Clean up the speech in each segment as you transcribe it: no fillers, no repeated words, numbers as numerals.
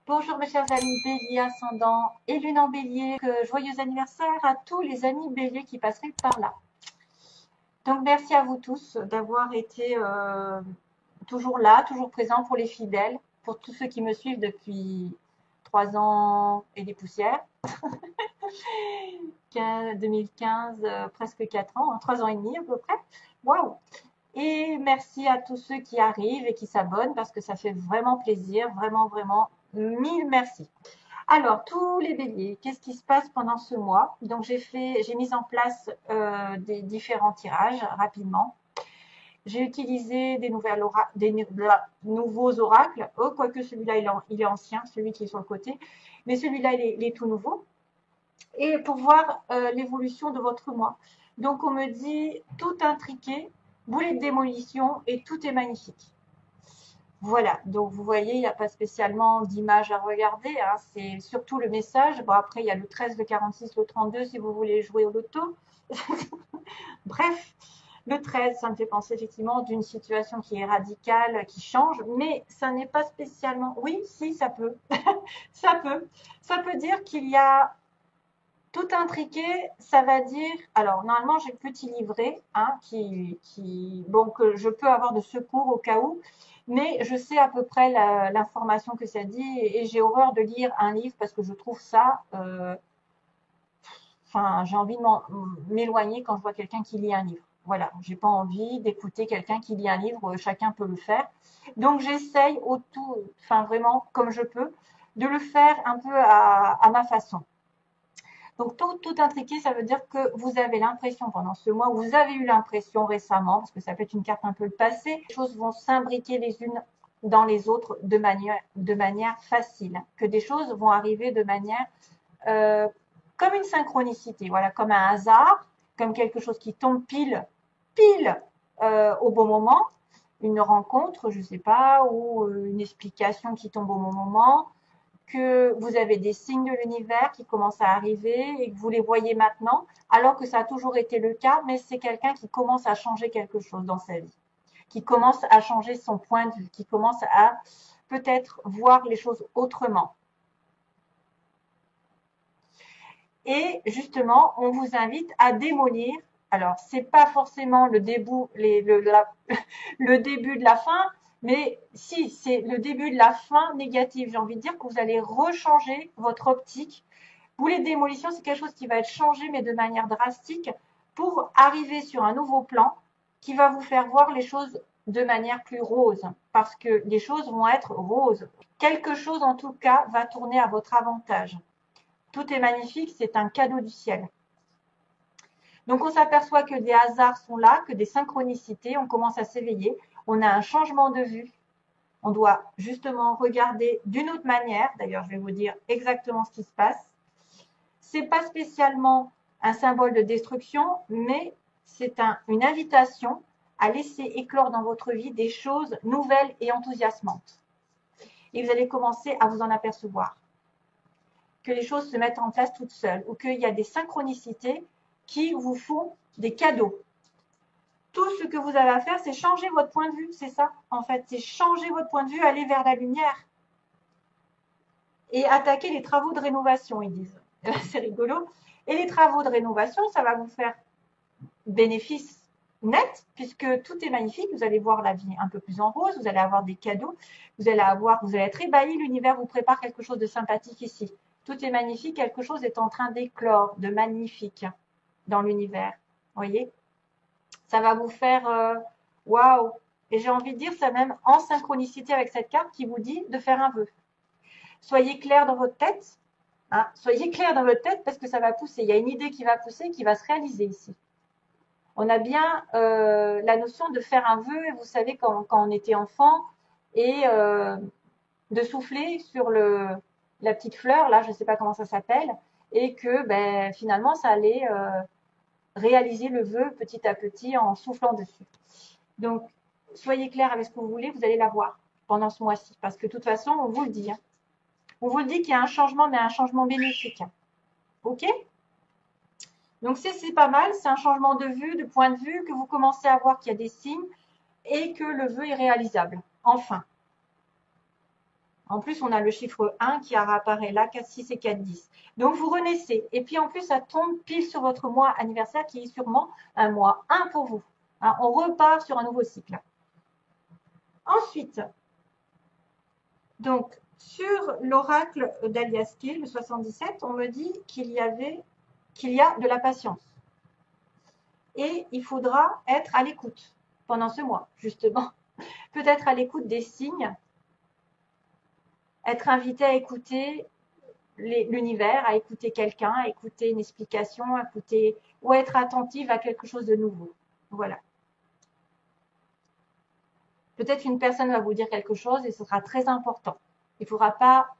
Bonjour mes chers amis Bélier ascendant et Lune en Bélier. Joyeux anniversaire à tous les amis Bélier qui passeraient par là. Donc merci à vous tous d'avoir été toujours là, toujours présents pour les fidèles, pour tous ceux qui me suivent depuis 3 ans et des poussières, 2015, presque 4 ans, 3 ans et demi à peu près. Waouh! Et merci à tous ceux qui arrivent et qui s'abonnent parce que ça fait vraiment plaisir, vraiment, vraiment, mille merci. Alors, tous les béliers, qu'est-ce qui se passe pendant ce mois? Donc, j'ai mis en place des différents tirages rapidement. J'ai utilisé nouveaux oracles. Oh, quoique celui-là, il est ancien, celui qui est sur le côté. Mais celui-là, il est tout nouveau. Et pour voir l'évolution de votre mois. Donc, on me dit tout intriqué, boulet de démolition et tout est magnifique. Voilà, donc vous voyez, il n'y a pas spécialement d'image à regarder, hein, c'est surtout le message. Bon, après, il y a le 13, le 46, le 32 si vous voulez jouer au loto. Bref, le 13, ça me fait penser effectivement d'une situation qui est radicale, qui change, mais ça n'est pas spécialement. Oui, si, ça peut. Ça peut. Ça peut dire qu'il y a tout intriqué, ça va dire. Alors, normalement, j'ai le petit livret, hein, bon, que je peux avoir de secours au cas où, mais je sais à peu près l'information que ça dit, et j'ai horreur de lire un livre parce que je trouve ça. Enfin, j'ai envie de m'éloigner quand je vois quelqu'un qui lit un livre. Voilà, j'ai pas envie d'écouter quelqu'un qui lit un livre, chacun peut le faire. Donc, j'essaye enfin, vraiment, comme je peux, de le faire un peu à ma façon. Donc, tout intriqué, ça veut dire que vous avez l'impression pendant ce mois, vous avez eu l'impression récemment, parce que ça peut être une carte un peu le passé, les choses vont s'imbriquer les unes dans les autres de manière facile, que des choses vont arriver de manière euh, comme une synchronicité, voilà, comme un hasard, comme quelque chose qui tombe pile au bon moment, une rencontre, je ne sais pas, ou une explication qui tombe au bon moment, que vous avez des signes de l'univers qui commencent à arriver et que vous les voyez maintenant, alors que ça a toujours été le cas, mais c'est quelqu'un qui commence à changer quelque chose dans sa vie, qui commence à changer son point de vue, qui commence à peut-être voir les choses autrement. Et justement, on vous invite à démolir. Alors, c'est pas forcément le début de la fin, mais si, c'est le début de la fin négative. J'ai envie de dire que vous allez rechanger votre optique. Boulet de démolition, c'est quelque chose qui va être changé, mais de manière drastique, pour arriver sur un nouveau plan qui va vous faire voir les choses de manière plus rose, parce que les choses vont être roses. Quelque chose, en tout cas, va tourner à votre avantage. Tout est magnifique, c'est un cadeau du ciel. Donc on s'aperçoit que des hasards sont là, que des synchronicités, on commence à s'éveiller, on a un changement de vue, on doit justement regarder d'une autre manière. D'ailleurs, je vais vous dire exactement ce qui se passe. C'est pas spécialement un symbole de destruction, mais c'est une invitation à laisser éclore dans votre vie des choses nouvelles et enthousiasmantes. Et vous allez commencer à vous en apercevoir. Que les choses se mettent en place toutes seules ou qu'il y a des synchronicités qui vous font des cadeaux. Tout ce que vous avez à faire, c'est changer votre point de vue, c'est ça en fait, c'est changer votre point de vue, aller vers la lumière et attaquer les travaux de rénovation, ils disent. C'est rigolo. Et les travaux de rénovation, ça va vous faire bénéfice net, puisque tout est magnifique, vous allez voir la vie un peu plus en rose, vous allez avoir des cadeaux, vous allez être ébahi, l'univers vous prépare quelque chose de sympathique ici. Tout est magnifique, quelque chose est en train d'éclore, de magnifique dans l'univers. Vous voyez? Ça va vous faire waouh! Et j'ai envie de dire, ça même en synchronicité avec cette carte qui vous dit de faire un vœu. Soyez clair dans votre tête, hein, soyez clair dans votre tête parce que ça va pousser. Il y a une idée qui va pousser, qui va se réaliser ici. On a bien la notion de faire un vœu, vous savez, quand on était enfant, et de souffler sur la petite fleur, là, je ne sais pas comment ça s'appelle, et que ben, finalement, ça allait réaliser le vœu petit à petit en soufflant dessus. Donc, soyez clair avec ce que vous voulez, vous allez l'avoir pendant ce mois-ci, parce que de toute façon, on vous le dit. Hein. On vous le dit qu'il y a un changement, mais un changement bénéfique. OK? Donc, c'est pas mal, c'est un changement de vue, de point de vue, que vous commencez à voir qu'il y a des signes et que le vœu est réalisable. Enfin. En plus, on a le chiffre 1 qui apparaît là, 4, 6 et 4, 10. Donc, vous renaissez. Et puis, en plus, ça tombe pile sur votre mois anniversaire qui est sûrement un mois 1 pour vous. Hein, on repart sur un nouveau cycle. Ensuite, donc, sur l'oracle d'Alias Kiel, le 77, on me dit qu'il y a de la patience. Et il faudra être à l'écoute pendant ce mois, justement. Peut-être à l'écoute des signes, être invité à écouter l'univers, à écouter quelqu'un, à écouter une explication, à écouter, ou à être attentive à quelque chose de nouveau. Voilà. Peut-être une personne va vous dire quelque chose et ce sera très important. Il ne faudra pas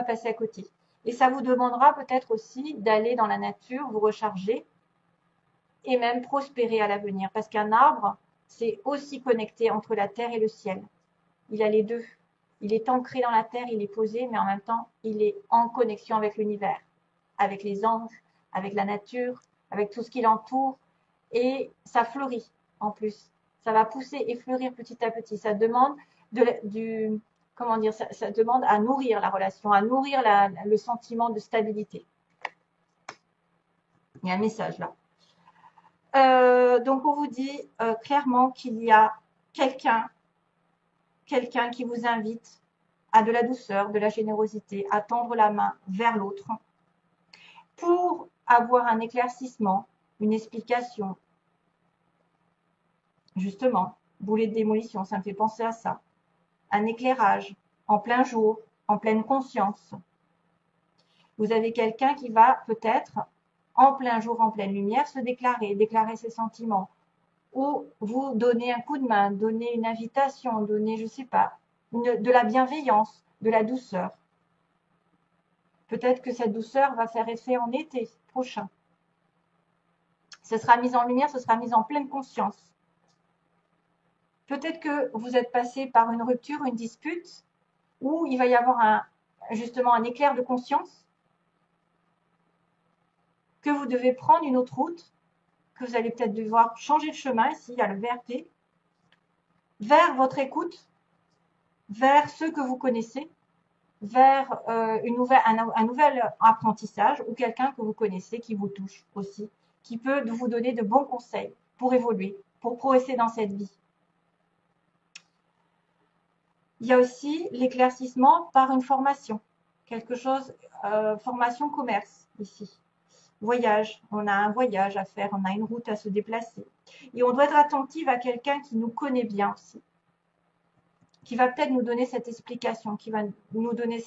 passer à côté. Et ça vous demandera peut-être aussi d'aller dans la nature, vous recharger et même prospérer à l'avenir. Parce qu'un arbre, c'est aussi connecté entre la terre et le ciel. Il a les deux. Il est ancré dans la terre, il est posé, mais en même temps, il est en connexion avec l'univers, avec les anges, avec la nature, avec tout ce qui l'entoure. Et ça fleurit en plus. Ça va pousser et fleurir petit à petit. Ça demande ça demande à nourrir la relation, à nourrir le sentiment de stabilité. Il y a un message là. Donc on vous dit clairement qu'il y a quelqu'un qui vous invite à de la douceur, de la générosité, à tendre la main vers l'autre pour avoir un éclaircissement, une explication. Justement, boulet de démolition, ça me fait penser à ça. Un éclairage en plein jour, en pleine conscience. Vous avez quelqu'un qui va peut-être, en plein jour, en pleine lumière, se déclarer ses sentiments. Ou vous donner un coup de main, donner une invitation, donner, je ne sais pas, de la bienveillance, de la douceur. Peut-être que cette douceur va faire effet en été prochain. Ce sera mis en lumière, ce sera mis en pleine conscience. Peut-être que vous êtes passé par une rupture, une dispute, où il va y avoir justement un éclair de conscience, que vous devez prendre une autre route, que vous allez peut-être devoir changer de chemin, ici il y a le VRT, vers votre écoute, vers ceux que vous connaissez, vers un nouvel apprentissage ou quelqu'un que vous connaissez qui vous touche aussi, qui peut vous donner de bons conseils pour évoluer, pour progresser dans cette vie. Il y a aussi l'éclaircissement par une formation, quelque chose, formation commerce ici. Voyage, on a un voyage à faire, on a une route à se déplacer. Et on doit être attentive à quelqu'un qui nous connaît bien aussi, qui va peut-être nous donner cette explication, qui va nous donner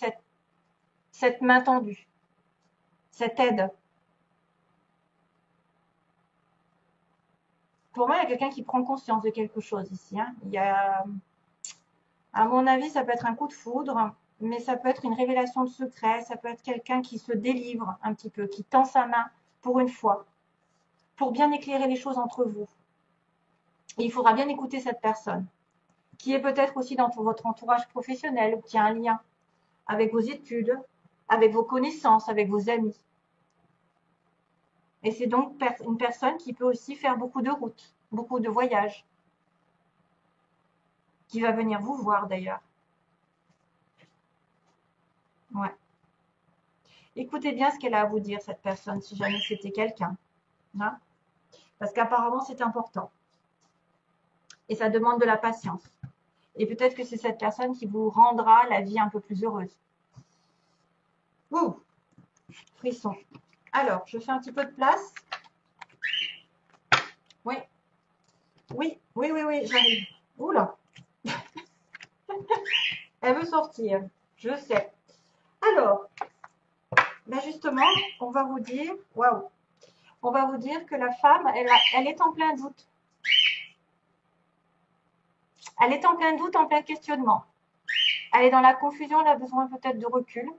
cette main tendue, cette aide. Pour moi, il y a quelqu'un qui prend conscience de quelque chose ici. Hein. Il y a, à mon avis, ça peut être un coup de foudre, mais ça peut être une révélation de secret, ça peut être quelqu'un qui se délivre un petit peu, qui tend sa main pour une fois, pour bien éclairer les choses entre vous. Et il faudra bien écouter cette personne, qui est peut-être aussi dans votre entourage professionnel, qui a un lien avec vos études, avec vos connaissances, avec vos amis. Et c'est donc une personne qui peut aussi faire beaucoup de routes, beaucoup de voyages, qui va venir vous voir d'ailleurs. Ouais. Écoutez bien ce qu'elle a à vous dire, cette personne, si jamais c'était quelqu'un. Hein, parce qu'apparemment, c'est important. Et ça demande de la patience. Et peut-être que c'est cette personne qui vous rendra la vie un peu plus heureuse. Ouh, frisson. Alors, je fais un petit peu de place. Oui. Oui, j'arrive. Oula. Elle veut sortir. Je sais. Alors, ben justement, on va vous dire, waouh, on va vous dire que la femme, elle est en plein doute. Elle est en plein doute, en plein questionnement. Elle est dans la confusion, elle a besoin peut-être de recul.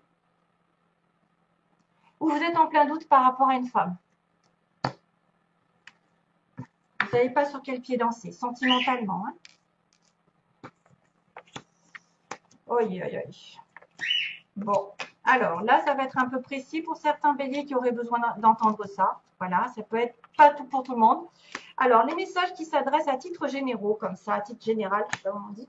Ou vous êtes en plein doute par rapport à une femme. Vous ne savez pas sur quel pied danser, sentimentalement. Hein. Oui. Bon, alors là, ça va être un peu précis pour certains béliers qui auraient besoin d'entendre ça. Voilà, ça peut être pas tout pour tout le monde. Alors, les messages qui s'adressent à titre généraux, comme ça, à titre général, je sais pas comment on dit.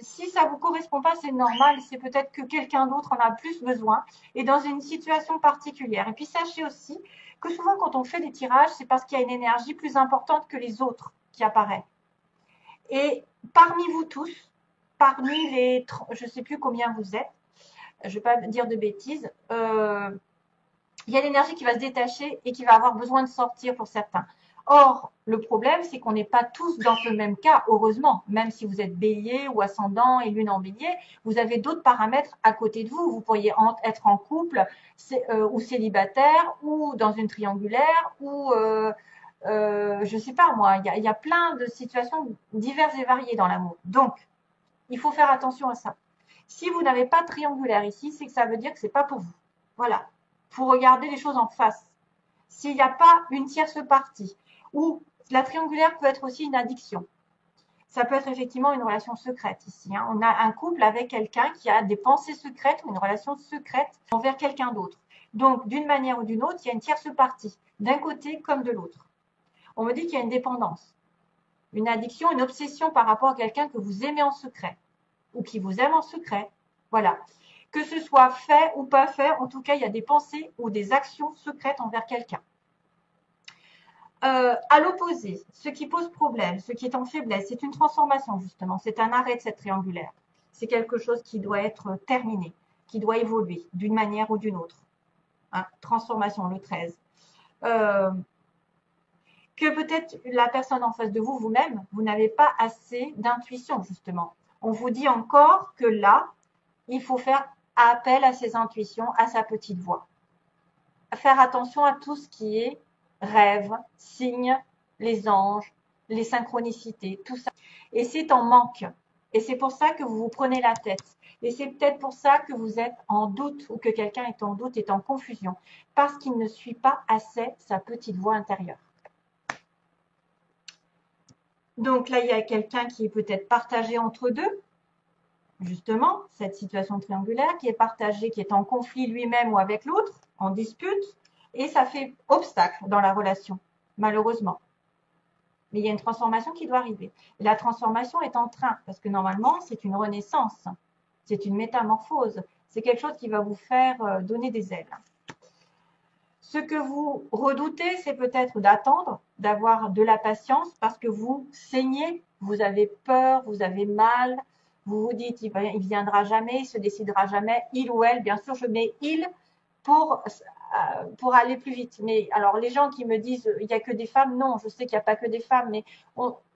Si ça vous correspond pas, c'est normal. C'est peut-être que quelqu'un d'autre en a plus besoin et dans une situation particulière. Et puis, sachez aussi que souvent, quand on fait des tirages, c'est parce qu'il y a une énergie plus importante que les autres qui apparaît. Et parmi vous tous, parmi les, je sais plus combien vous êtes, je vais pas dire de bêtises, il y a l'énergie qui va se détacher et qui va avoir besoin de sortir pour certains. Or, le problème, c'est qu'on n'est pas tous dans le même cas, heureusement. Même si vous êtes bélier ou ascendant et lune en bélier, vous avez d'autres paramètres à côté de vous. Vous pourriez être en couple ou célibataire ou dans une triangulaire ou, je sais pas moi, il y a plein de situations diverses et variées dans l'amour. Donc, il faut faire attention à ça. Si vous n'avez pas de triangulaire ici, c'est que ça veut dire que c'est pas pour vous. Voilà. Faut regarder les choses en face. S'il n'y a pas une tierce partie, ou la triangulaire peut être aussi une addiction. Ça peut être effectivement une relation secrète ici. Hein. On a un couple avec quelqu'un qui a des pensées secrètes ou une relation secrète envers quelqu'un d'autre. Donc, d'une manière ou d'une autre, il y a une tierce partie, d'un côté comme de l'autre. On me dit qu'il y a une dépendance, une addiction, une obsession par rapport à quelqu'un que vous aimez en secret ou qui vous aime en secret. Voilà. Que ce soit fait ou pas fait, en tout cas, il y a des pensées ou des actions secrètes envers quelqu'un. À l'opposé, ce qui pose problème, ce qui est en faiblesse, c'est une transformation justement, c'est un arrêt de cette triangulaire. C'est quelque chose qui doit être terminé, qui doit évoluer d'une manière ou d'une autre. Hein, transformation, le 13. Que peut-être la personne en face de vous, vous-même, vous n'avez pas assez d'intuition justement. On vous dit encore que là, il faut faire appel à ses intuitions, à sa petite voix. Faire attention à tout ce qui est rêve, signes, les anges, les synchronicités, tout ça. Et c'est en manque. Et c'est pour ça que vous vous prenez la tête. Et c'est peut-être pour ça que vous êtes en doute ou que quelqu'un est en doute, est en confusion. Parce qu'il ne suit pas assez sa petite voix intérieure. Donc là, il y a quelqu'un qui est peut-être partagé entre deux. Justement, cette situation triangulaire qui est partagée, qui est en conflit lui-même ou avec l'autre, en dispute, et ça fait obstacle dans la relation, malheureusement. Mais il y a une transformation qui doit arriver. Et la transformation est en train, parce que normalement, c'est une renaissance, c'est une métamorphose, c'est quelque chose qui va vous faire donner des ailes. Ce que vous redoutez, c'est peut-être d'attendre, d'avoir de la patience, parce que vous saignez, vous avez peur, vous avez mal, vous vous dites, il viendra jamais, il se décidera jamais, il ou elle, bien sûr, je mets il pour aller plus vite. Mais alors, les gens qui me disent, il n'y a que des femmes, non, je sais qu'il n'y a pas que des femmes, mais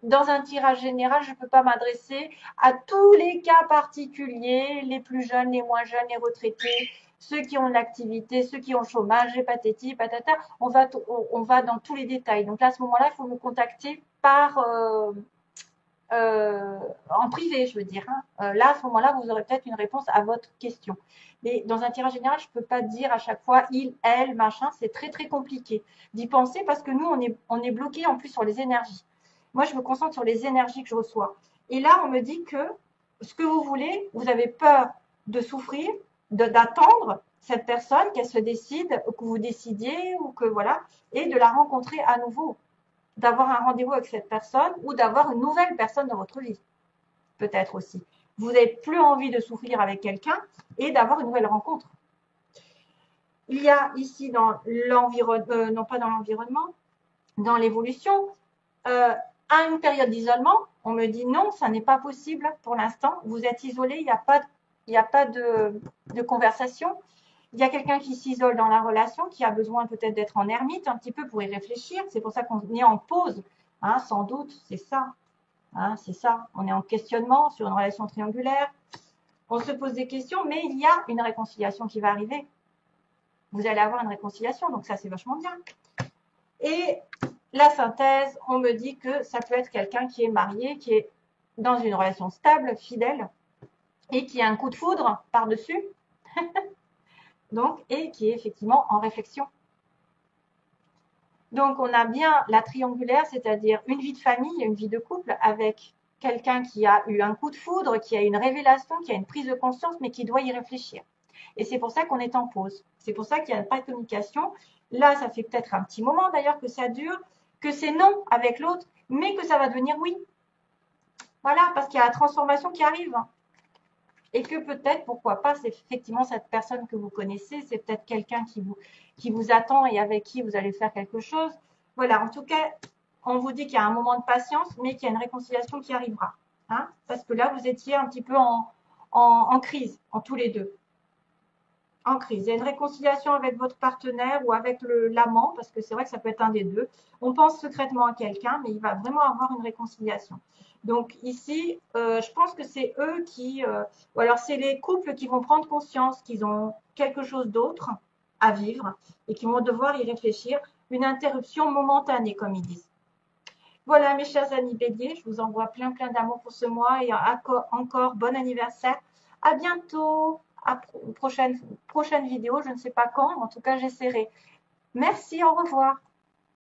dans un tirage général, je ne peux pas m'adresser à tous les cas particuliers, les plus jeunes, les moins jeunes, les retraités, ceux qui ont de l'activité, ceux qui ont le chômage, les patati, patata, on va dans tous les détails. Donc là, à ce moment-là, il faut me contacter en privé, je veux dire. Hein. Là, à ce moment-là, vous aurez peut-être une réponse à votre question. Mais dans un tirage général, je ne peux pas dire à chaque fois il, elle, machin. C'est très, très compliqué d'y penser parce que nous, on est bloqué en plus sur les énergies. Moi, je me concentre sur les énergies que je reçois. Et là, on me dit que ce que vous voulez, vous avez peur de souffrir, d'attendre cette personne, qu'elle se décide, que vous décidiez ou que voilà, et de la rencontrer à nouveau. D'avoir un rendez-vous avec cette personne ou d'avoir une nouvelle personne dans votre vie. Peut-être aussi. Vous n'avez plus envie de souffrir avec quelqu'un et d'avoir une nouvelle rencontre. Il y a ici dans l'environnement, non pas dans l'environnement, dans l'évolution, à une période d'isolement, on me dit non, ça n'est pas possible pour l'instant. Vous êtes isolé, il n'y a pas de conversation. Il y a quelqu'un qui s'isole dans la relation, qui a besoin peut-être d'être en ermite un petit peu pour y réfléchir. C'est pour ça qu'on est en pause, hein, sans doute, c'est ça. Hein, c'est ça. On est en questionnement sur une relation triangulaire. On se pose des questions, mais il y a une réconciliation qui va arriver. Vous allez avoir une réconciliation, donc ça, c'est vachement bien. Et la synthèse, on me dit que ça peut être quelqu'un qui est marié, qui est dans une relation stable, fidèle, et qui a un coup de foudre par-dessus. Donc, et qui est effectivement en réflexion. Donc, on a bien la triangulaire, c'est-à-dire une vie de famille, une vie de couple avec quelqu'un qui a eu un coup de foudre, qui a une révélation, qui a une prise de conscience, mais qui doit y réfléchir. Et c'est pour ça qu'on est en pause. C'est pour ça qu'il n'y a pas de communication. Là, ça fait peut-être un petit moment d'ailleurs que ça dure. que c'est non avec l'autre, mais que ça va devenir oui. Voilà, parce qu'il y a la transformation qui arrive. Et que peut-être, pourquoi pas, c'est effectivement cette personne que vous connaissez, c'est peut-être quelqu'un qui vous attend et avec qui vous allez faire quelque chose. Voilà, en tout cas, on vous dit qu'il y a un moment de patience, mais qu'il y a une réconciliation qui arrivera. Hein, parce que là, vous étiez un petit peu en crise, en tous les deux. En crise. Il y a une réconciliation avec votre partenaire ou avec l'amant, parce que c'est vrai que ça peut être un des deux. On pense secrètement à quelqu'un, mais il va vraiment avoir une réconciliation. Donc ici, je pense que c'est eux qui, ou alors c'est les couples qui vont prendre conscience qu'ils ont quelque chose d'autre à vivre et qui vont devoir y réfléchir. Une interruption momentanée, comme ils disent. Voilà, mes chers amis béliers, je vous envoie plein d'amour pour ce mois et encore bon anniversaire. À bientôt, à prochaine vidéo, je ne sais pas quand, en tout cas j'essaierai. Merci, au revoir.